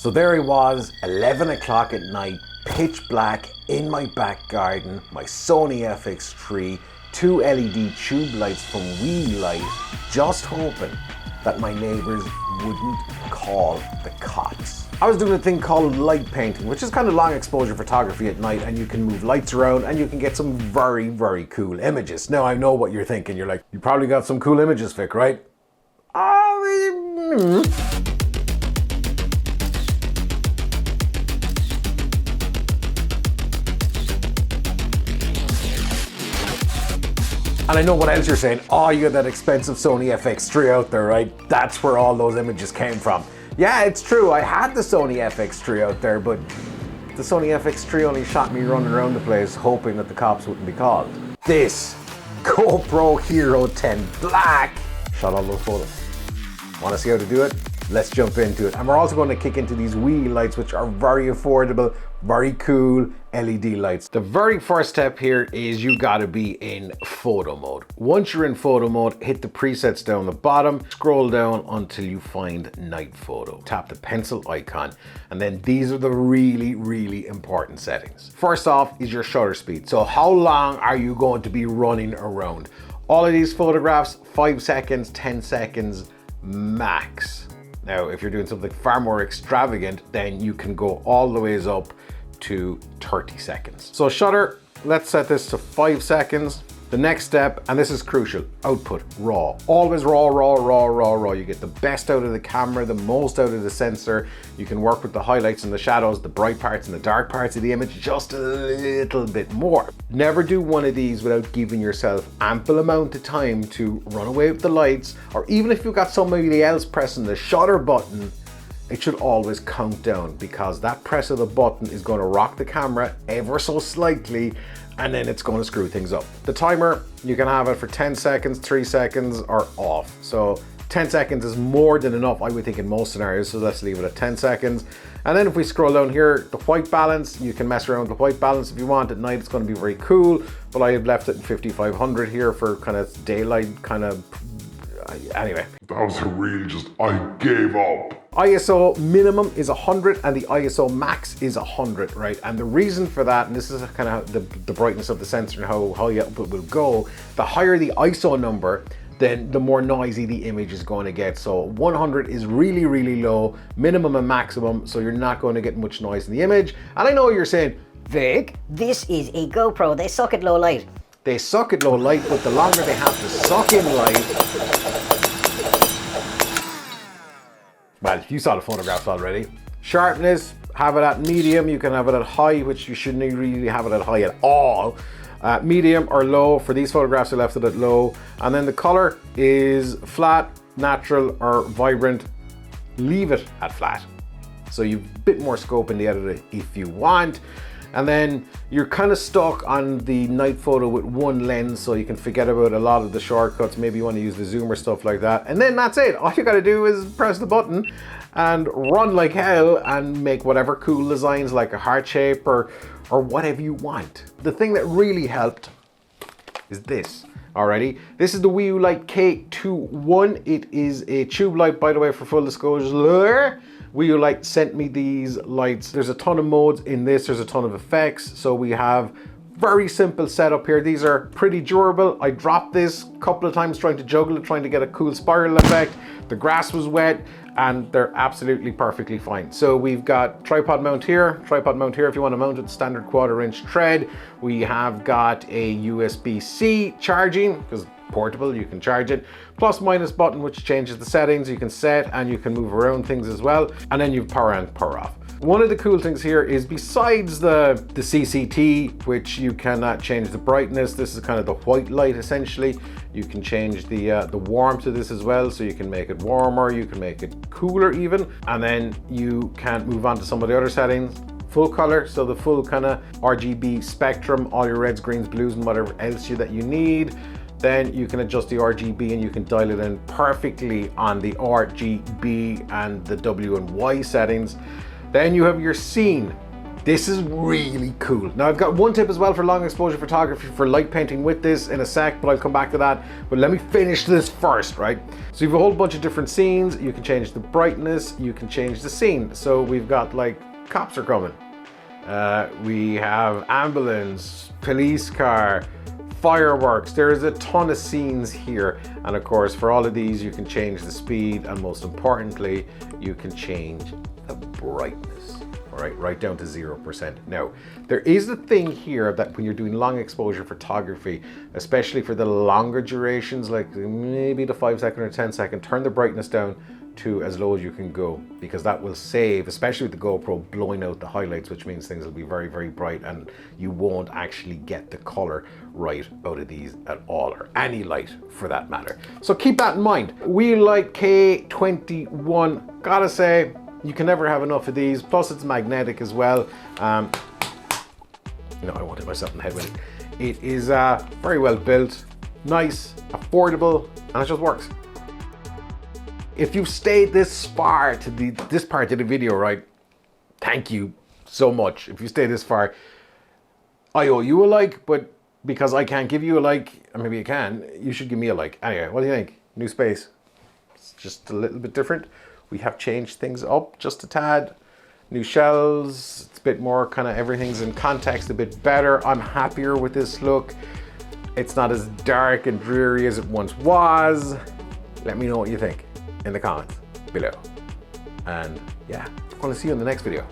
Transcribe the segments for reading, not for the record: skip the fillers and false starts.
So there I was, 11 o'clock at night, pitch black in my back garden, my Sony FX3, 2 LED tube lights from Light, just hoping that my neighbours wouldn't call the cops. I was doing a thing called light painting, which is kind of long exposure photography at night, and you can move lights around and you can get some very, very cool images. Now I know what you're thinking, you're like, you probably got some cool images, Vic, right? And I know what else you're saying. Oh, you got that expensive Sony FX3 out there, right? That's where all those images came from. Yeah, it's true. I had the Sony FX3 out there, but the Sony FX3 only shot me running around the place hoping that the cops wouldn't be called. This GoPro Hero 10 Black shot all those photos. Want to see how to do it? Let's jump into it. And we're also going to kick into these wee lights, which are very affordable, very cool LED lights. The very first step here is you gotta be in photo mode. Once you're in photo mode, hit the presets down the bottom, scroll down until you find night photo. Tap the pencil icon, and then these are the really, really important settings. First off is your shutter speed. So how long are you going to be running around? All of these photographs, 5 seconds, 10 seconds max. Now, if you're doing something far more extravagant, then you can go all the ways up to 30 seconds. So shutter, let's set this to 5 seconds. The next step, and this is crucial, output, raw. Always raw, raw, raw, raw, raw. You get the best out of the camera, the most out of the sensor. You can work with the highlights and the shadows, the bright parts and the dark parts of the image just a little bit more. Never do one of these without giving yourself ample amount of time to run away with the lights, or even if you've got somebody else pressing the shutter button, it should always count down, because that press of the button is going to rock the camera ever so slightly, and then it's going to screw things up. The timer, you can have it for 10 seconds, 3 seconds, or off. So 10 seconds is more than enough, I would think, in most scenarios, so let's leave it at 10 seconds. And then if we scroll down here, the white balance, you can mess around with the white balance if you want. At night it's going to be very cool, but I have left it in 5500 here for kind of daylight kind of, anyway. That was really just, I gave up. ISO minimum is 100 and the ISO max is 100, right? And the reason for that, and this is kind of the brightness of the sensor and how the output will go, the higher the ISO number, then the more noisy the image is going to get. So 100 is really, really low, minimum and maximum, so you're not going to get much noise in the image. And I know you're saying, Vic, this is a GoPro, they suck at low light. They suck at low light, but the longer they have to suck in light, well, you saw the photographs already. Sharpness, have it at medium. You can have it at high, which you shouldn't really have it at high at all. Medium or low. For these photographs, I left it at low. And then the color is flat, natural, or vibrant. Leave it at flat. So you've a bit more scope in the editor if you want. And then you're kind of stuck on the night photo with one lens, so you can forget about a lot of the shortcuts. Maybe you want to use the zoom or stuff like that. And then that's it. All you got to do is press the button and run like hell and make whatever cool designs, like a heart shape or whatever you want. The thing that really helped is this. Alrighty, this is the Light K21. It is a tube light, by the way, for full disclosure. Light sent me these lights. There's a ton of modes in this. There's a ton of effects. So we have very simple setup here. These are pretty durable. I dropped this a couple of times trying to juggle it, trying to get a cool spiral effect. The grass was wet and they're absolutely perfectly fine. So we've got tripod mount here if you want to mount it, standard 1/4" thread. We have got a USB-C charging, because portable, you can charge it. Plus minus button, which changes the settings. You can set and you can move around things as well. And then you've power on, power off. One of the cool things here is, besides the CCT, which you cannot change the brightness, this is kind of the white light essentially. You can change the warmth of this as well, so you can make it warmer, you can make it cooler even, and then you can move on to some of the other settings. Full color, so the full kind of RGB spectrum, all your reds, greens, blues, and whatever else that you need. Then you can adjust the RGB and you can dial it in perfectly on the RGB and the W and Y settings. Then you have your scene. This is really cool. Now I've got one tip as well for long exposure photography for light painting with this in a sec, but I'll come back to that. But let me finish this first, right? So you have a whole bunch of different scenes. You can change the brightness, you can change the scene. So we've got like cops are coming. We have ambulance, police car, fireworks. There's a ton of scenes here. And of course, for all of these, you can change the speed, and most importantly, you can change the brightness. All right down to 0%. Now, there is a thing here that when you're doing long exposure photography, especially for the longer durations, like maybe the 5-second or 10-second, turn the brightness down to as low as you can go, because that will save, especially with the GoPro, blowing out the highlights, which means things will be very, very bright and you won't actually get the color right out of these at all, or any light for that matter. So keep that in mind. Wheelite K21, gotta say, you can never have enough of these. Plus it's magnetic as well. I won't hit myself in the head with it. It is very well built, nice, affordable, and it just works. If you've stayed this far to this part of the video, right, thank you so much. If you stay this far, I owe you a like, but because I can't give you a like, or maybe you can, you should give me a like. Anyway, what do you think? New space. It's just a little bit different. We have changed things up just a tad. New shelves, it's a bit more kind of everything's in context a bit better. I'm happier with this look. It's not as dark and dreary as it once was. Let me know what you think in the comments below. And yeah, I'm gonna see you in the next video.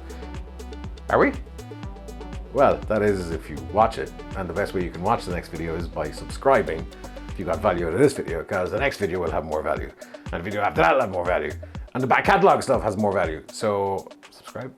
Are we? Well, that is if you watch it. And the best way you can watch the next video is by subscribing if you got value out of this video, because the next video will have more value. And the video after that will have more value. And the back catalog stuff has more value. So subscribe.